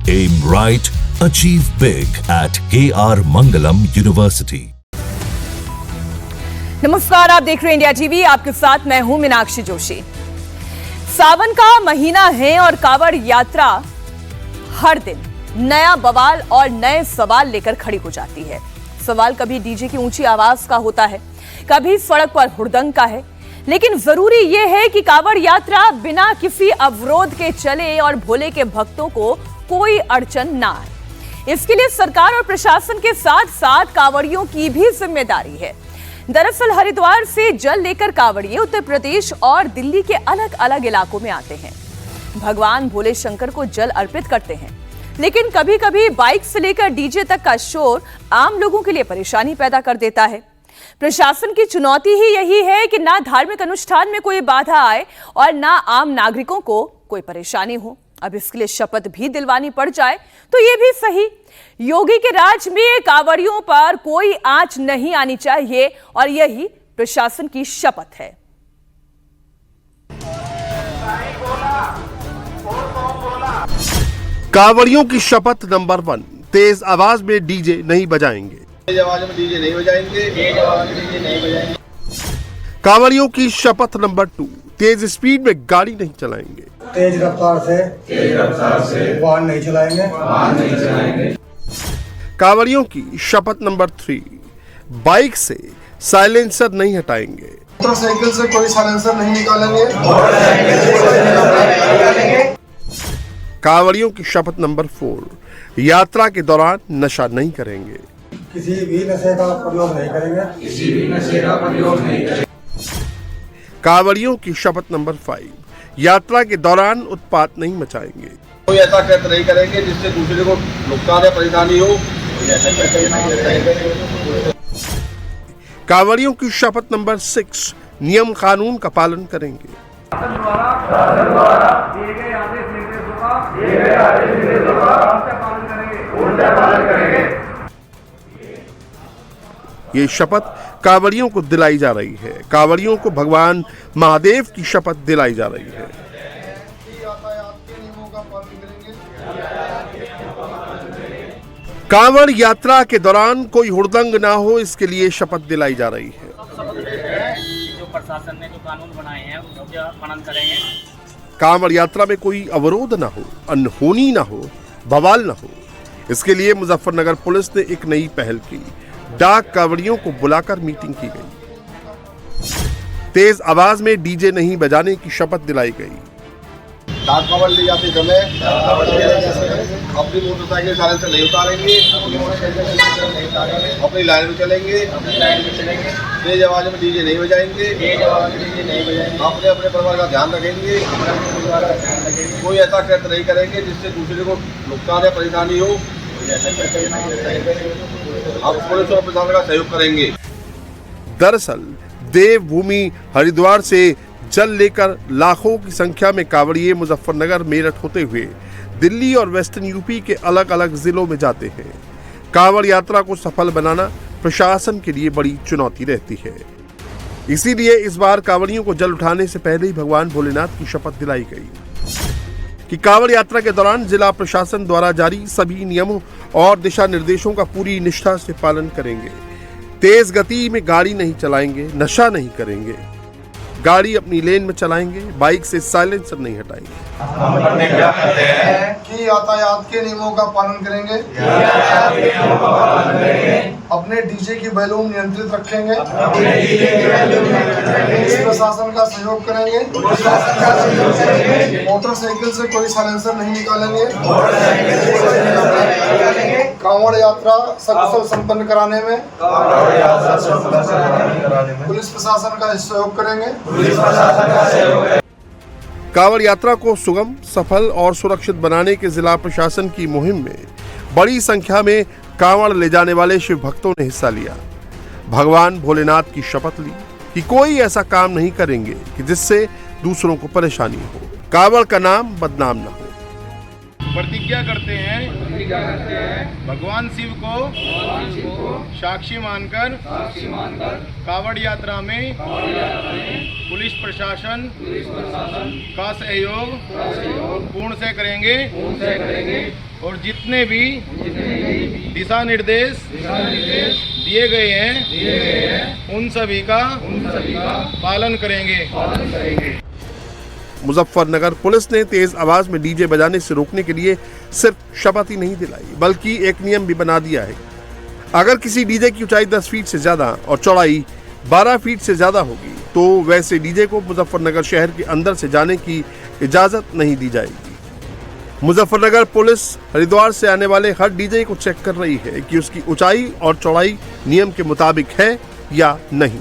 Aim right, achieve big at KR Mangalam University. नमस्कार, आप देख रहे हैं इंडिया टीवी। आपके साथ मैं हूं मीनाक्षी जोशी। सावन का महीना है और कांवड़ यात्रा हर दिन नया बवाल और नए सवाल लेकर खड़ी हो जाती है। सवाल कभी डीजे की ऊंची आवाज का होता है, कभी सड़क पर हुड़दंग का है, लेकिन जरूरी यह है कि कांवड़ यात्रा बिना किसी अवरोध के चले और भोले के भक्तों को कोई अड़चन ना आए। इसके लिए सरकार और प्रशासन के साथ साथ कांवड़ियों की भी जिम्मेदारी है। दरअसल हरिद्वार से जल लेकर कांवड़िए उत्तर प्रदेश और दिल्ली के अलग अलग इलाकों में आते हैं, भगवान भोले शंकर को जल अर्पित करते हैं। लेकिन कभी कभी बाइक से लेकर डीजे तक का शोर आम लोगों के लिए परेशानी पैदा कर देता है। प्रशासन की चुनौती ही यही है कि ना धार्मिक अनुष्ठान में कोई बाधा आए और ना आम नागरिकों को कोई परेशानी हो। अब इसके लिए शपथ भी दिलवानी पड़ जाए तो ये भी सही। योगी के राज में कांवड़ियों पर कोई आंच नहीं आनी चाहिए और यही प्रशासन की शपथ है। कांवड़ियों की शपथ नंबर 1, तेज आवाज में डीजे नहीं बजाएंगे। तेज आवाज में डीजे नहीं बजाएंगे। कांवड़ियों की शपथ नंबर 2, तेज स्पीड में गाड़ी नहीं चलाएंगे। तेज रफ्तार से वाहन नहीं चलाएंगे। कांवड़ियों की शपथ नंबर 3, बाइक से साइलेंसर नहीं हटाएंगे। मोटरसाइकिल से कोई साइलेंसर नहीं निकालेंगे। कांवड़ियों की शपथ नंबर 4, यात्रा के दौरान नशा नहीं करेंगे। किसी भी नशे का प्रयोग नहीं करेंगे। कांवड़ियों की शपथ नंबर 5, यात्रा के दौरान उत्पात नहीं मचाएंगे। कोई ऐसा कृत्य नहीं करेंगे जिससे दूसरे को नुकसान या परेशानी हो। कांवड़ियों की शपथ नंबर 6, नियम कानून का पालन करेंगे। ये शपथ कांवड़ियों को दिलाई जा रही है। कांवड़ियों को भगवान महादेव की शपथ दिलाई जा रही है। कांवड़ यात्रा के दौरान कोई हुड़दंग ना हो, इसके लिए शपथ दिलाई जा रही है। जो प्रशासन ने जो कानून बनाए हैं उसका पालन करेंगे। कांवड़ यात्रा में कोई अवरोध ना हो, अनहोनी ना हो, बवाल ना हो, इसके लिए मुजफ्फरनगर पुलिस ने एक नई पहल की। डाक कांवड़ियों को बुलाकर मीटिंग की गई। तेज आवाज में डीजे नहीं बजाने की शपथ दिलाई गई। डाक कांवड़ ले जाते समय अपनी मोटरसाइकिल साइलेंसर नहीं उतारेंगे, अपनी लाइन में चलेंगे। तेज आवाज में डीजे नहीं बजाएंगे। अपने अपने परिवार का ध्यान रखेंगे। कोई ऐसा कृत्य नहीं करेंगे जिससे दूसरे को नुकसान या परेशानी हो। आप पुलिस और प्रशासन का सहयोग करेंगे। दरअसल देवभूमि हरिद्वार से जल लेकर लाखों की संख्या में कांवड़िए मुजफ्फरनगर मेरठ होते हुए दिल्ली और वेस्टर्न यूपी के अलग अलग जिलों में जाते हैं। कांवड़ यात्रा को सफल बनाना प्रशासन के लिए बड़ी चुनौती रहती है। इसीलिए इस बार कांवड़ियों को जल उठाने से पहले ही भगवान भोलेनाथ की शपथ दिलाई गई कि कांवड़ यात्रा के दौरान जिला प्रशासन द्वारा जारी सभी नियमों और दिशा निर्देशों का पूरी निष्ठा से पालन करेंगे। तेज गति में गाड़ी नहीं चलाएंगे, नशा नहीं करेंगे, गाड़ी अपनी लेन में चलाएंगे, बाइक से साइलेंसर नहीं हटाएंगे। कि यातायात के नियमों का पालन करेंगे। अपने डीजे की वॉल्यूम नियंत्रित रखेंगे। पुलिस प्रशासन का सहयोग करेंगे। मोटरसाइकिल से कोई साइलेंसर नहीं निकालेंगे। कांवड़ यात्रा सकुशल संपन्न कराने में पुलिस प्रशासन का सहयोग करेंगे। कांवड़ यात्रा को सुगम, सफल और सुरक्षित बनाने के जिला प्रशासन की मुहिम में बड़ी संख्या में कांवड़ ले जाने वाले शिव भक्तों ने हिस्सा लिया। भगवान भोलेनाथ की शपथ ली कि कोई ऐसा काम नहीं करेंगे कि जिससे दूसरों को परेशानी हो, कांवड़ का नाम बदनाम न हो। प्रतिज्ञा करते हैं भगवान शिव को साक्षी मानकर कांवड़ यात्रा में पुलिस प्रशासन का सहयोग पूर्ण से करेंगे और जितने भी दिशा निर्देश दिए गए हैं उन सभी का पालन करेंगे। मुजफ्फरनगर पुलिस ने तेज आवाज में डीजे बजाने से रोकने के लिए सिर्फ शपथ ही नहीं दिलाई बल्कि एक नियम भी बना दिया है। अगर किसी डीजे की ऊंचाई 10 फीट से ज्यादा और चौड़ाई 12 फीट से ज्यादा होगी तो वैसे डीजे को मुजफ्फरनगर शहर के अंदर से जाने की इजाजत नहीं दी जाएगी। मुजफ्फरनगर पुलिस हरिद्वार से आने वाले हर डीजे को चेक कर रही है कि उसकी ऊंचाई और चौड़ाई नियम के मुताबिक है या नहीं।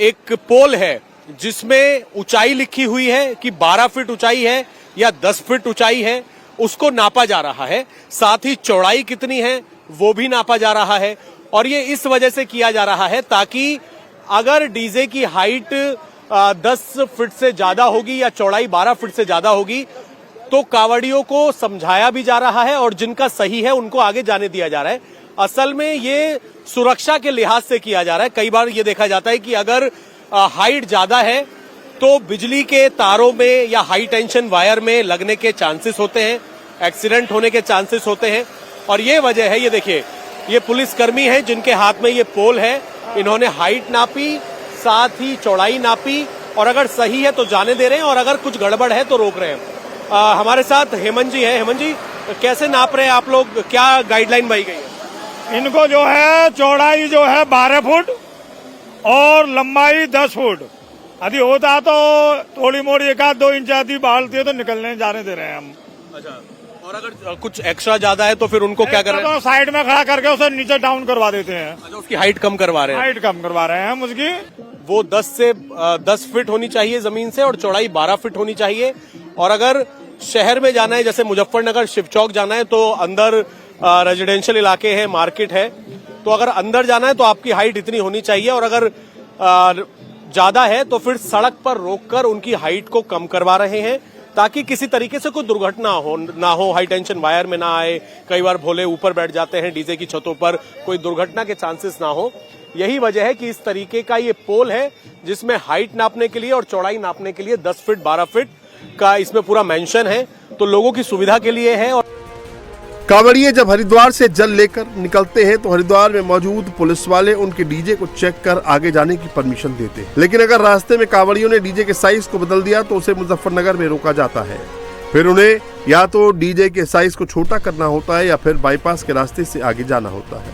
एक पोल है जिसमें ऊंचाई लिखी हुई है कि 12 फीट ऊंचाई है या 10 फीट ऊंचाई है, उसको नापा जा रहा है। साथ ही चौड़ाई कितनी है वो भी नापा जा रहा है। और ये इस वजह से किया जा रहा है ताकि अगर डीजे की हाइट 10 फीट से ज्यादा होगी या चौड़ाई 12 फीट से ज्यादा होगी तो कांवड़ियों को समझाया भी जा रहा है और जिनका सही है उनको आगे जाने दिया जा रहा है। असल में ये सुरक्षा के लिहाज से किया जा रहा है। कई बार ये देखा जाता है कि अगर हाइट ज्यादा है तो बिजली के तारों में या हाई टेंशन वायर में लगने के चांसेस होते हैं, एक्सीडेंट होने के चांसेस होते हैं। और ये वजह है, ये देखिए, ये पुलिसकर्मी हैं जिनके हाथ में ये पोल है। इन्होंने हाइट नापी, साथ ही चौड़ाई नापी और अगर सही है तो जाने दे रहे हैं और अगर कुछ गड़बड़ है तो रोक रहे हैं। हमारे साथ हेमंत जी है। हेमंत जी, कैसे नाप रहे हैं आप लोग, क्या गाइडलाइन बनाई गई है? इनको जो है चौड़ाई जो है 12 फुट और लंबाई 10 फुट। यदि होता तो थोड़ी मोड़ी 1-2 इंच आदि बढ़ती है तो निकलने जाने दे रहे हैं हम। अच्छा, और अगर कुछ एक्स्ट्रा ज्यादा है तो फिर उनको क्या कर रहे हैं? तो साइड में खड़ा करके उसे नीचे डाउन करवा देते हैं। अच्छा, उसकी हाइट कम करवा रहे हैं? हाइट कम करवा रहे हैं हम उसकी। वो 10 फीट होनी चाहिए जमीन से और चौड़ाई 12 फीट होनी चाहिए। और अगर शहर में जाना है, जैसे मुजफ्फरनगर शिव चौक जाना है तो अंदर रेजिडेंशियल इलाके हैं, मार्केट है, तो अगर अंदर जाना है तो आपकी हाइट इतनी होनी चाहिए। और अगर ज्यादा है तो फिर सड़क पर रोककर उनकी हाइट को कम करवा रहे हैं ताकि किसी तरीके से कोई दुर्घटना ना हो, हाई टेंशन वायर में ना आए। कई बार भोले ऊपर बैठ जाते हैं डीजे की छतों पर, कोई दुर्घटना के चांसेस ना हो। यही वजह है कि इस तरीके का ये पोल है जिसमें हाइट नापने के लिए और चौड़ाई नापने के लिए 10 फीट 12 फीट का इसमें पूरा मेंशन है, तो लोगों की सुविधा के लिए है। और कांवड़िए जब हरिद्वार से जल लेकर निकलते हैं तो हरिद्वार में मौजूद पुलिस वाले उनके डीजे को चेक कर आगे जाने की परमिशन देते हैं। लेकिन अगर रास्ते में कांवड़ियों ने डीजे के साइज को बदल दिया तो उसे मुजफ्फरनगर में रोका जाता है। फिर उन्हें या तो डीजे के साइज को छोटा करना होता है या फिर बाईपास के रास्ते से आगे जाना होता है।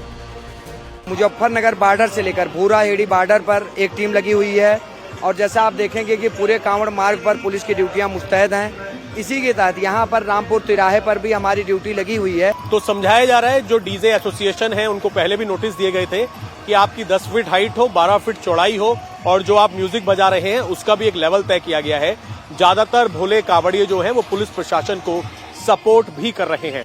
मुजफ्फरनगर बॉर्डर से लेकर भूरा हेड़ी बॉर्डर पर एक टीम लगी हुई है और जैसा आप देखेंगे कि पूरे कांवड़ मार्ग पर पुलिस की ड्यूटियां मुस्तैद हैं। इसी के तहत यहाँ पर रामपुर तिराहे पर भी हमारी ड्यूटी लगी हुई है। तो समझाया जा रहा है, जो डीजे एसोसिएशन है उनको पहले भी नोटिस दिए गए थे कि आपकी 10 फीट हाइट हो, 12 फीट चौड़ाई हो और जो आप म्यूजिक बजा रहे हैं उसका भी एक लेवल तय किया गया है। ज्यादातर भोले कांवड़िए जो हैं वो पुलिस प्रशासन को सपोर्ट भी कर रहे हैं।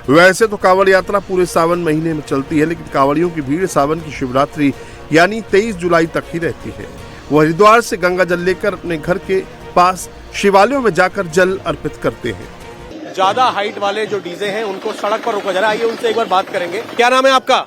वैसे तो कांवड़ यात्रा पूरे सावन महीने में चलती है, लेकिन कांवड़ियों की भीड़ सावन की शिवरात्रि यानी 23 जुलाई तक ही रहती है। वो हरिद्वार से गंगा जल लेकर अपने घर के पास शिवालयों में जाकर जल अर्पित करते हैं। ज्यादा हाइट वाले जो डीजे हैं उनको सड़क पर रोका जा रहा है। आइए उनसे एक बार बात करेंगे। क्या नाम है आपका?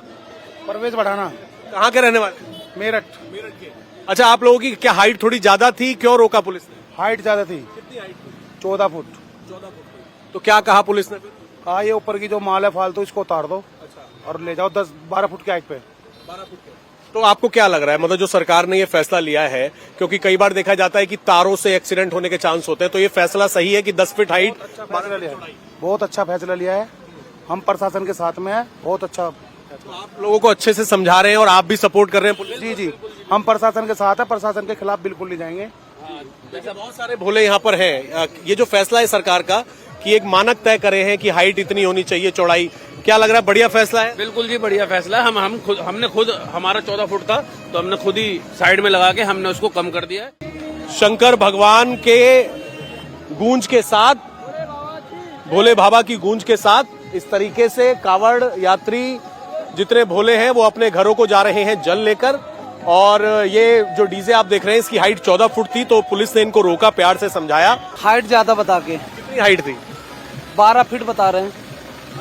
परवेज बढ़ाना। कहाँ के रहने वाले? मेरठ। के। अच्छा, आप लोगों की क्या हाइट थोड़ी ज्यादा थी, क्यों रोका पुलिस ने? हाइट ज्यादा थी। कितनी हाइट थी? 14 फुट। 14 फुट। तो क्या कहा पुलिस ने? कहा ये ऊपर की जो माल है फालतू इसको उतार दो। अच्छा। और ले जाओ 10-12 फुट की हाइट पे। 12 फुट पे। तो आपको क्या लग रहा है, मतलब जो सरकार ने ये फैसला लिया है, क्योंकि कई बार देखा जाता है कि तारों से एक्सीडेंट होने के चांस होते हैं, तो ये फैसला सही है कि 10 फीट हाइट? बहुत अच्छा फैसला लिया है। हम प्रशासन के साथ में है, बहुत अच्छा। तो आप लोगों को अच्छे से समझा रहे हैं और आप भी सपोर्ट कर रहे हैं पुलिस? जी जी, हम प्रशासन के साथ है, प्रशासन के खिलाफ बिल्कुल नहीं जाएंगे। जैसे बहुत सारे भोले यहाँ पर हैं, ये जो फैसला है सरकार का कि एक मानक तय करे हैं कि हाइट इतनी होनी चाहिए, चौड़ाई, क्या लग रहा है, बढ़िया फैसला है? बिल्कुल जी, बढ़िया फैसला है। हमने खुद हमारा 14 फुट था तो हमने खुद ही साइड में लगा के हमने उसको कम कर दिया है। शंकर भगवान के गूंज के साथ, भोले बाबा की गूंज के साथ इस तरीके से कांवड़ यात्री जितने भोले हैं वो अपने घरों को जा रहे हैं जल लेकर। और ये जो डीजे आप देख रहे हैं इसकी हाइट 14 फुट थी, तो पुलिस ने इनको रोका, प्यार से समझाया। हाइट ज्यादा बता के। कितनी हाइट थी? 12 फीट बता रहे हैं।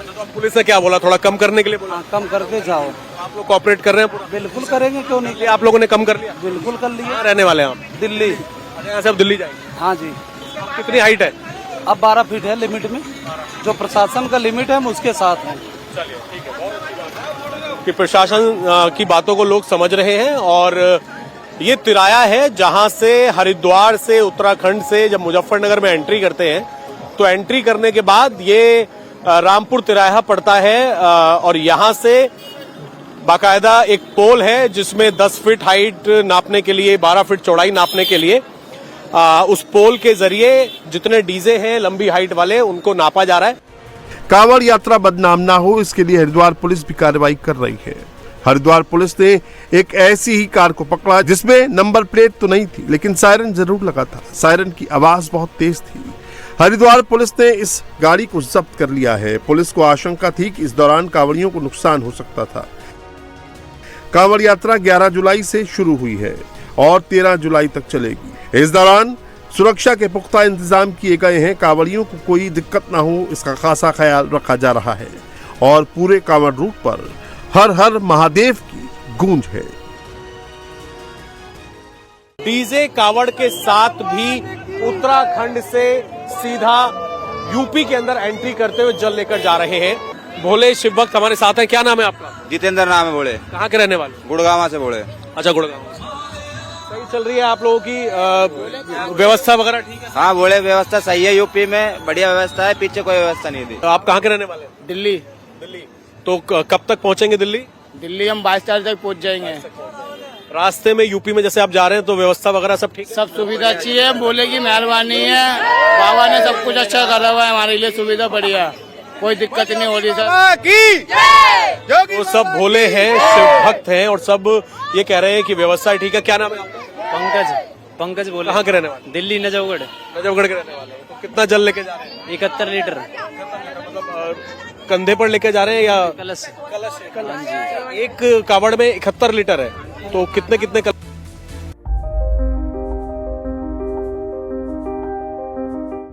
तो अब पुलिस ने क्या बोला, थोड़ा कम करने के लिए बोला? कम करके जाओ। आप लोग कोऑपरेट कर रहे हैं पूरा? बिल्कुल करेंगे, क्यों नहीं। आप लोगों ने कम कर लिया? बिल्कुल कर लिया। रहने वाले हैं आप? दिल्ली। यहाँ से अब दिल्ली जाएंगे? हाँ जी। कितनी हाइट है? अब 12 फीट है लिमिट में, जो प्रशासन का लिमिट है हम उसके साथ हैं। कि प्रशासन की बातों को लोग समझ रहे हैं और ये तिराया है जहां से हरिद्वार से उत्तराखंड से जब मुजफ्फरनगर में एंट्री करते हैं तो एंट्री करने के बाद ये रामपुर तिराया पड़ता है और यहां से बाकायदा एक पोल है जिसमें 10 फीट हाइट नापने के लिए 12 फीट चौड़ाई नापने के लिए उस पोल के जरिए जितने डीजे हैं लंबी हाइट वाले उनको नापा जा रहा है। कांवड़ यात्रा बदनाम ना हो इसके लिए हरिद्वार पुलिस भी कार्रवाई कर रही है। हरिद्वार पुलिस ने एक ऐसी ही कार को पकड़ा जिसमें नंबर प्लेट तो नहीं थी लेकिन सायरन जरूर लगा था। सायरन की आवाज बहुत तेज थी। हरिद्वार पुलिस ने इस गाड़ी को जब्त कर लिया है। पुलिस को आशंका थी कि इस दौरान कांवड़ियों को नुकसान हो सकता था। कांवड़ यात्रा 11 जुलाई से शुरू हुई है और 13 जुलाई तक चलेगी। इस दौरान सुरक्षा के पुख्ता इंतजाम किए गए हैं। कांवड़ियों को कोई दिक्कत ना हो इसका खासा ख्याल रखा जा रहा है और पूरे कांवड़ रूट पर हर हर महादेव की गूंज है। डीजे कांवड़ के साथ भी उत्तराखंड से सीधा यूपी के अंदर एंट्री करते हुए जल लेकर जा रहे हैं। भोले शिव भक्त हमारे साथ हैं। क्या नाम है आपका? जितेंद्र नाम है। बोले कहाँ के रहने वाले? गुड़गावा से। बोले अच्छा, गुड़गांव से। सही चल रही है आप लोगों की व्यवस्था वगैरह ठीक है? हाँ बोले व्यवस्था सही है, यूपी में बढ़िया व्यवस्था है, पीछे कोई व्यवस्था नहीं थी। तो आप कहाँ के रहने वाले? दिल्ली। दिल्ली। तो कब तक पहुंचेंगे दिल्ली? दिल्ली हम 22 तारीख तक पहुंच जाएंगे। रास्ते में यूपी में जैसे आप जा रहे हैं तो व्यवस्था वगैरह सब ठीक? सब सुविधा अच्छी है, बोले की मेहरबानी है, बाबा ने सब कुछ अच्छा करा हुआ है हमारे लिए, सुविधा बढ़िया, कोई दिक्कत नहीं हो रही सर। वो सब भोले हैं, शिव भक्त हैं और सब ये कह रहे हैं कि व्यवस्था ठीक है। क्या नाम है आपका? पंकज बोले। कहाँ के रहने वाले? दिल्ली नजफगढ़। नजफगढ़ के रहने वाले। तो कितना जल लेके जा रहे हैं? 71 लीटर। मतलब कंधे पर लेके जा रहे हैं या कलश? एक कावड़ में 71 लीटर है तो कितने